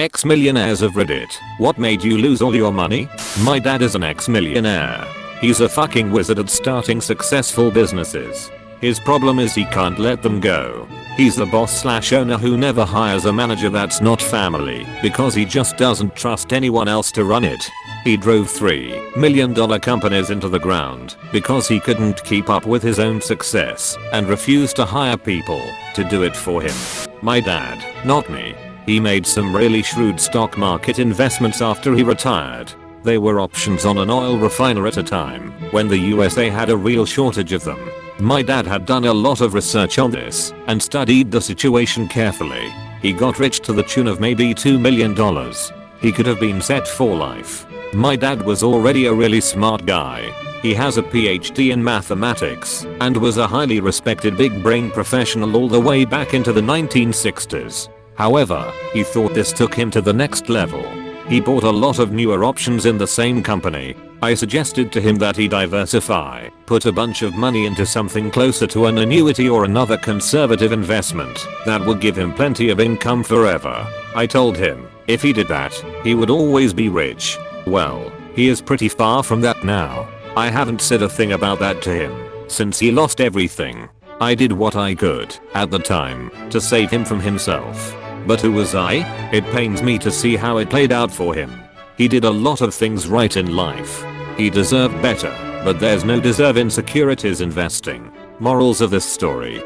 Ex-millionaires of Reddit. What made you lose all your money? My dad is an ex-millionaire. He's a fucking wizard at starting successful businesses. His problem is he can't let them go. He's the boss/owner who never hires a manager that's not family because he just doesn't trust anyone else to run it. He drove $3 million companies into the ground because he couldn't keep up with his own success and refused to hire people to do it for him. My dad, not me. He made some really shrewd stock market investments after he retired. They were options on an oil refiner at a time when the USA had a real shortage of them. My dad had done a lot of research on this and studied the situation carefully. He got rich to the tune of maybe $2 million. He could have been set for life. My dad was already a really smart guy. He has a PhD in mathematics and was a highly respected big brain professional all the way back into the 1960s. However, he thought this took him to the next level. He bought a lot of newer options in the same company. I suggested to him that he diversify, put a bunch of money into something closer to an annuity or another conservative investment that would give him plenty of income forever. I told him, if he did that, he would always be rich. Well, he is pretty far from that now. I haven't said a thing about that to him since he lost everything. I did what I could at the time to save him from himself. But who was I? It pains me to see how it played out for him. He did a lot of things right in life. He deserved better, but there's no deserve in securities investing. Morals of this story.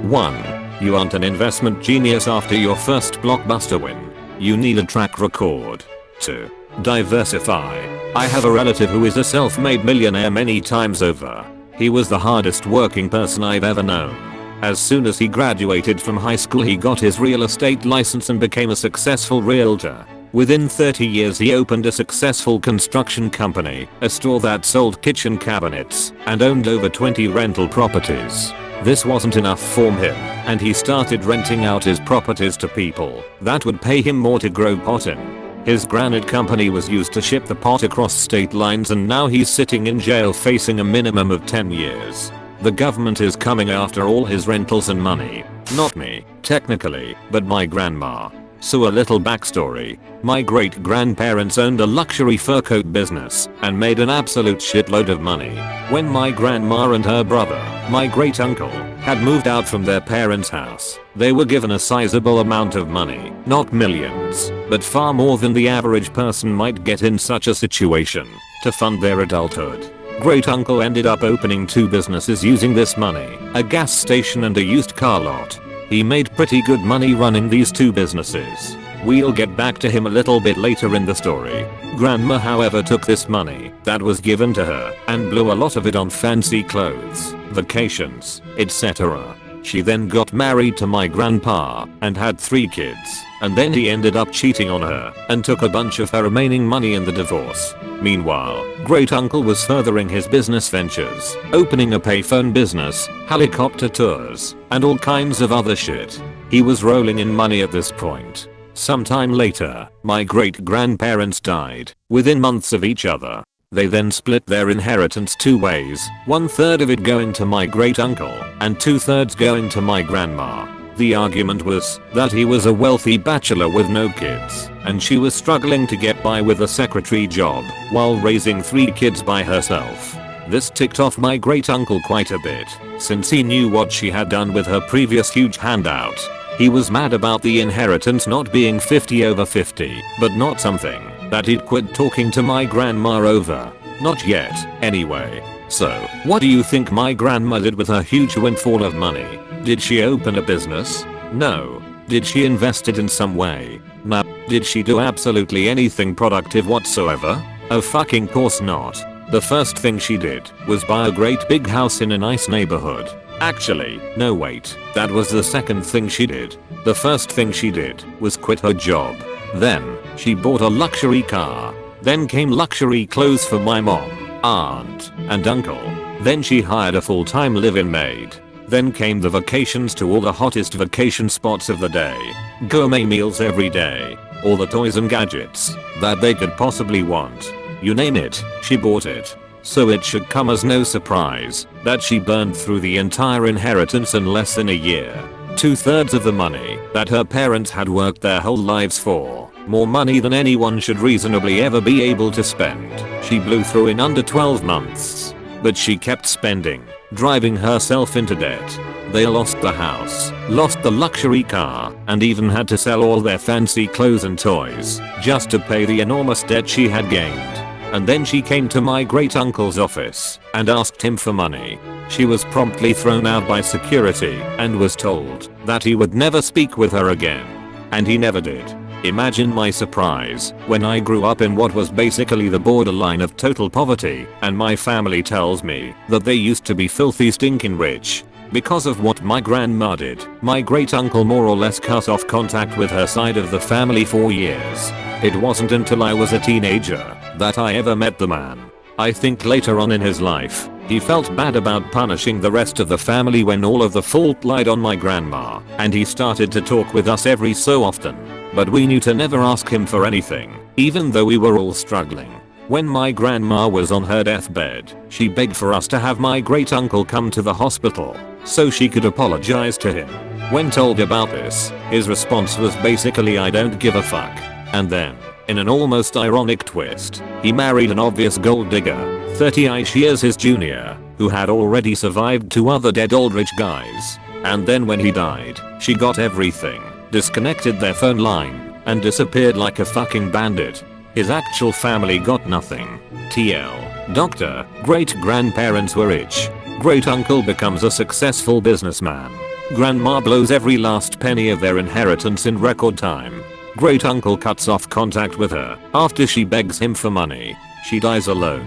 1. You aren't an investment genius after your first blockbuster win. You need a track record. 2. Diversify. I have a relative who is a self-made millionaire many times over. He was the hardest working person I've ever known. As soon as he graduated from high school he got his real estate license and became a successful realtor. Within 30 years he opened a successful construction company, a store that sold kitchen cabinets, and owned over 20 rental properties. This wasn't enough for him, and he started renting out his properties to people that would pay him more to grow pot in. His granite company was used to ship the pot across state lines and now he's sitting in jail facing a minimum of 10 years. The government is coming after all his rentals and money. Not me, technically, but my grandma. So a little backstory. My great grandparents owned a luxury fur coat business and made an absolute shitload of money. When my grandma and her brother, my great uncle, had moved out from their parents' house, they were given a sizable amount of money. Not millions, but far more than the average person might get in such a situation to fund their adulthood. Great uncle ended up opening 2 businesses using this money, a gas station and a used car lot. He made pretty good money running these 2 businesses. We'll get back to him a little bit later in the story. Grandma however took this money that was given to her and blew a lot of it on fancy clothes, vacations, etc. She then got married to my grandpa and had 3 kids, and then he ended up cheating on her and took a bunch of her remaining money in the divorce. Meanwhile, great uncle was furthering his business ventures, opening a payphone business, helicopter tours, and all kinds of other shit. He was rolling in money at this point. Sometime later, my great grandparents died within months of each other. They then split their inheritance 2 ways, 1/3 of it going to my great uncle and 2/3 going to my grandma. The argument was that he was a wealthy bachelor with no kids and she was struggling to get by with a secretary job while raising 3 kids by herself. This ticked off my great uncle quite a bit since he knew what she had done with her previous huge handout. He was mad about the inheritance not being 50/50, but not something that he'd quit talking to my grandma over. Not yet, anyway. So, what do you think my grandma did with her huge windfall of money? Did she open a business? No. Did she invest it in some way? No. Did she do absolutely anything productive whatsoever? Of fucking course not. The first thing she did was buy a great big house in a nice neighborhood. Actually, no wait, that was the second thing she did. The first thing she did was quit her job. Then, she bought a luxury car. Then came luxury clothes for my mom, aunt, and uncle. Then she hired a full-time live-in maid. Then came the vacations to all the hottest vacation spots of the day. Gourmet meals every day. All the toys and gadgets that they could possibly want. You name it, she bought it. So it should come as no surprise that she burned through the entire inheritance in less than a year. 2/3 of the money that her parents had worked their whole lives for. More money than anyone should reasonably ever be able to spend. She blew through in under 12 months. But she kept spending, driving herself into debt. They lost the house, lost the luxury car, and even had to sell all their fancy clothes and toys just to pay the enormous debt she had gained. And then she came to my great uncle's office and asked him for money. She was promptly thrown out by security and was told that he would never speak with her again. And he never did. Imagine my surprise when I grew up in what was basically the borderline of total poverty and my family tells me that they used to be filthy stinking rich. Because of what my grandma did, my great uncle more or less cut off contact with her side of the family for years. It wasn't until I was a teenager that I ever met the man. I think later on in his life, he felt bad about punishing the rest of the family when all of the fault lied on my grandma, and he started to talk with us every so often. But we knew to never ask him for anything, even though we were all struggling. When my grandma was on her deathbed, she begged for us to have my great uncle come to the hospital so she could apologize to him. When told about this, his response was basically I don't give a fuck. And then, in an almost ironic twist, he married an obvious gold digger, 30-ish years his junior, who had already survived 2 other dead old rich guys. And then when he died, she got everything, disconnected their phone line, and disappeared like a fucking bandit. His actual family got nothing. TL. Doctor, great-grandparents were rich. Great-uncle becomes a successful businessman. Grandma blows every last penny of their inheritance in record time. Great-uncle cuts off contact with her after she begs him for money. She dies alone.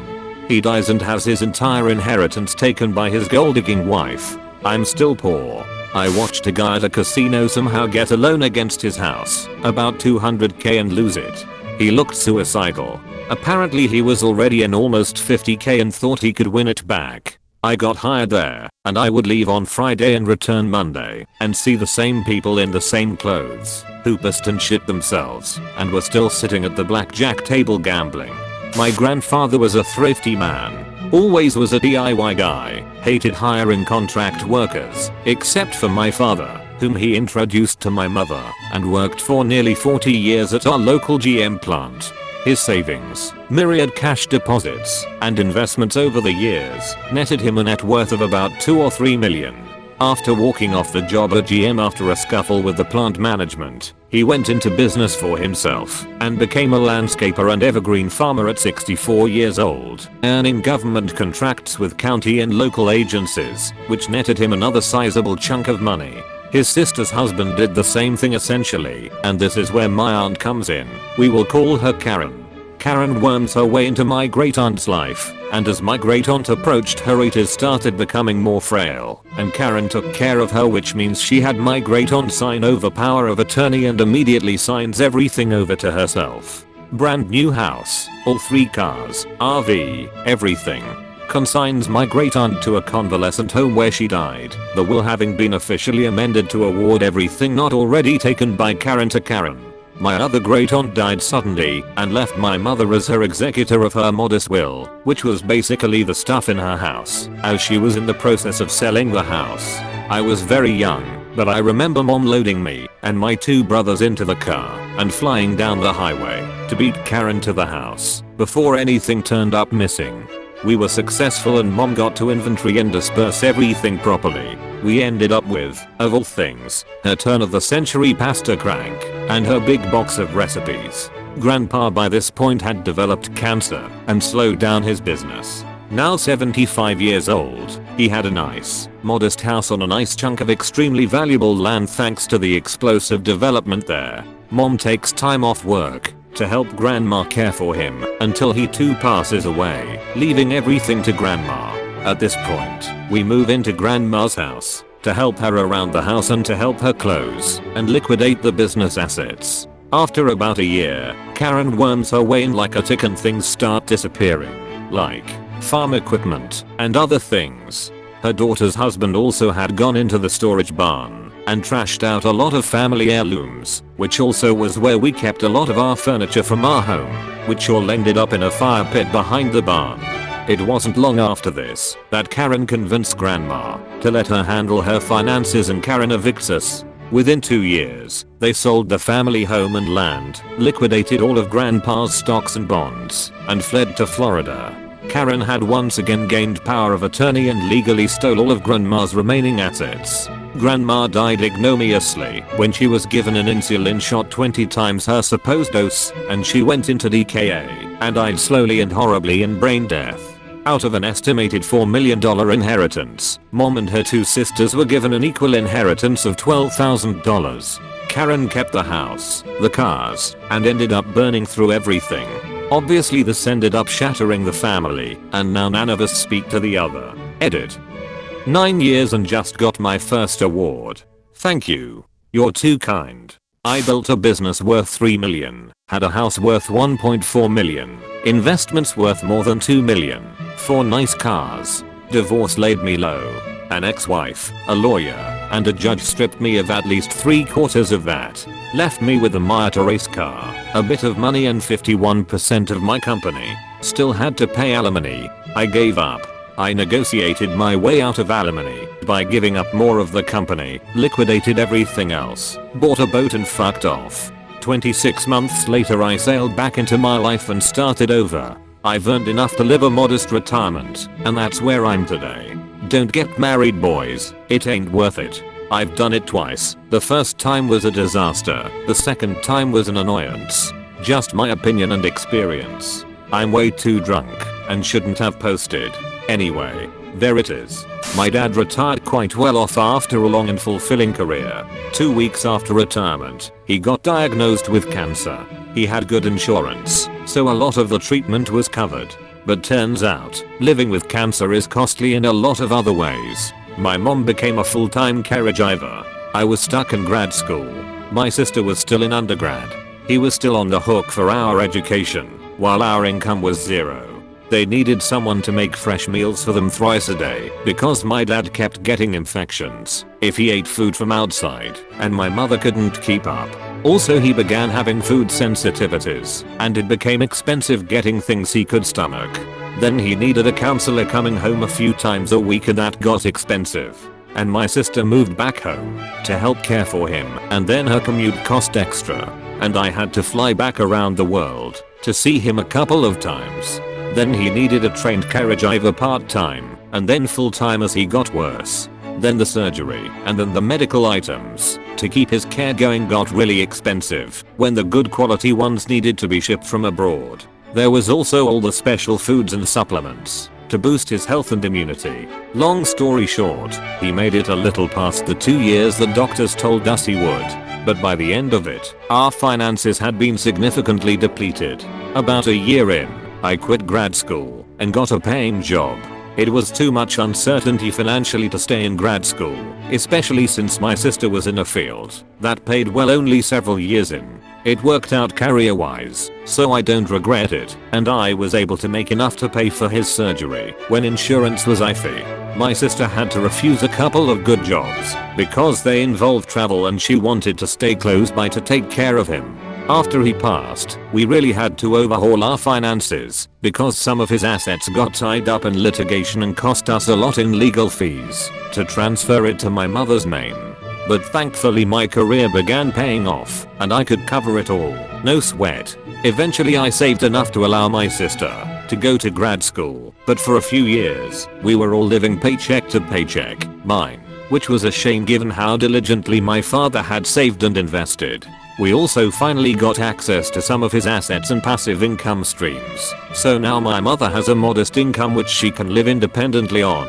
He dies and has his entire inheritance taken by his gold-digging wife. I'm still poor. I watched a guy at a casino somehow get a loan against his house, about 200k, and lose it. He looked suicidal. Apparently he was already in almost 50k and thought he could win it back. I got hired there, and I would leave on Friday and return Monday, and see the same people in the same clothes, who pissed and shit themselves, and were still sitting at the blackjack table gambling. My grandfather was a thrifty man, always was a DIY guy, hated hiring contract workers, except for my father, whom he introduced to my mother, and worked for nearly 40 years at our local GM plant. His savings, myriad cash deposits, and investments over the years netted him a net worth of about 2 or 3 million. After walking off the job at GM after a scuffle with the plant management, he went into business for himself and became a landscaper and evergreen farmer at 64 years old, earning government contracts with county and local agencies, which netted him another sizable chunk of money. His sister's husband did the same thing essentially, and this is where my aunt comes in. We will call her Karen. Karen worms her way into my great aunt's life, and as my great aunt approached her 80s started becoming more frail, and Karen took care of her, which means she had my great aunt sign over power of attorney and immediately signs everything over to herself. Brand new house, all 3 cars, RV, everything. Consigns my great aunt to a convalescent home where she died, the will having been officially amended to award everything not already taken by Karen to Karen. My other great aunt died suddenly and left my mother as her executor of her modest will, which was basically the stuff in her house, as she was in the process of selling the house. I was very young, but I remember mom loading me and my 2 brothers into the car and flying down the highway to beat Karen to the house before anything turned up missing. We were successful and mom got to inventory and disperse everything properly. We ended up with, of all things, her turn of the century pasta crank and her big box of recipes. Grandpa by this point had developed cancer and slowed down his business. Now 75 years old, he had a nice, modest house on a nice chunk of extremely valuable land thanks to the explosive development there. Mom takes time off work to help grandma care for him until he too passes away, leaving everything to grandma. At this point, we move into grandma's house to help her around the house and to help her close and liquidate the business assets. After about a year, Karen worms her way in like a tick and things start disappearing, like farm equipment and other things. Her daughter's husband also had gone into the storage barn and trashed out a lot of family heirlooms, which also was where we kept a lot of our furniture from our home, which all ended up in a fire pit behind the barn. It wasn't long after this that Karen convinced grandma to let her handle her finances and Karen evicts us. Within 2 years, they sold the family home and land, liquidated all of grandpa's stocks and bonds, and fled to Florida. Karen had once again gained power of attorney and legally stole all of grandma's remaining assets. Grandma died ignominiously when she was given an insulin shot 20 times her supposed dose, and she went into DKA and died slowly and horribly in brain death. Out of an estimated $4 million inheritance, Mom and her 2 sisters were given an equal inheritance of $12,000. Karen kept the house, the cars, and ended up burning through everything. Obviously this ended up shattering the family, and now none of us speak to the other. Edit. 9 years and just got my first award. Thank you. You're too kind. I built a business worth $3 million, had a house worth $1.4 million, investments worth more than $2 million, 4 nice cars. Divorce laid me low. An ex-wife, a lawyer, and a judge stripped me of at least 3/4 of that. Left me with a Miata race car, a bit of money and 51% of my company. Still had to pay alimony. I gave up. I negotiated my way out of alimony by giving up more of the company, liquidated everything else, bought a boat and fucked off. 26 months later I sailed back into my life and started over. I've earned enough to live a modest retirement, and that's where I'm today. Don't get married, boys, it ain't worth it. I've done it twice. The first time was a disaster, the second time was an annoyance. Just my opinion and experience. I'm way too drunk and shouldn't have posted. Anyway, there it is. My dad retired quite well off after a long and fulfilling career. 2 weeks after retirement, he got diagnosed with cancer. He had good insurance, so a lot of the treatment was covered. But turns out, living with cancer is costly in a lot of other ways. My mom became a full-time caregiver. I was stuck in grad school. My sister was still in undergrad. He was still on the hook for our education, while our income was zero. They needed someone to make fresh meals for them thrice a day because my dad kept getting infections if he ate food from outside, and my mother couldn't keep up. Also, he began having food sensitivities, and it became expensive getting things he could stomach. Then he needed a counselor coming home a few times a week, and that got expensive. And my sister moved back home to help care for him, and then her commute cost extra, and I had to fly back around the world to see him a couple of times. Then he needed a trained caregiver part-time, and then full-time as he got worse. Then the surgery, and then the medical items to keep his care going got really expensive when the good quality ones needed to be shipped from abroad. There was also all the special foods and supplements to boost his health and immunity. Long story short, he made it a little past the 2 years the doctors told us he would. But by the end of it, our finances had been significantly depleted. About a year in, I quit grad school and got a paying job. It was too much uncertainty financially to stay in grad school, especially since my sister was in a field that paid well only several years in. It worked out career-wise, so I don't regret it, and I was able to make enough to pay for his surgery when insurance was iffy. My sister had to refuse a couple of good jobs because they involved travel, and she wanted to stay close by to take care of him. After he passed, we really had to overhaul our finances because some of his assets got tied up in litigation and cost us a lot in legal fees to transfer it to my mother's name. But thankfully my career began paying off and I could cover it all, no sweat. Eventually I saved enough to allow my sister to go to grad school, but for a few years we were all living paycheck to paycheck, mine, which was a shame given how diligently my father had saved and invested. We also finally got access to some of his assets and passive income streams, so now my mother has a modest income which she can live independently on.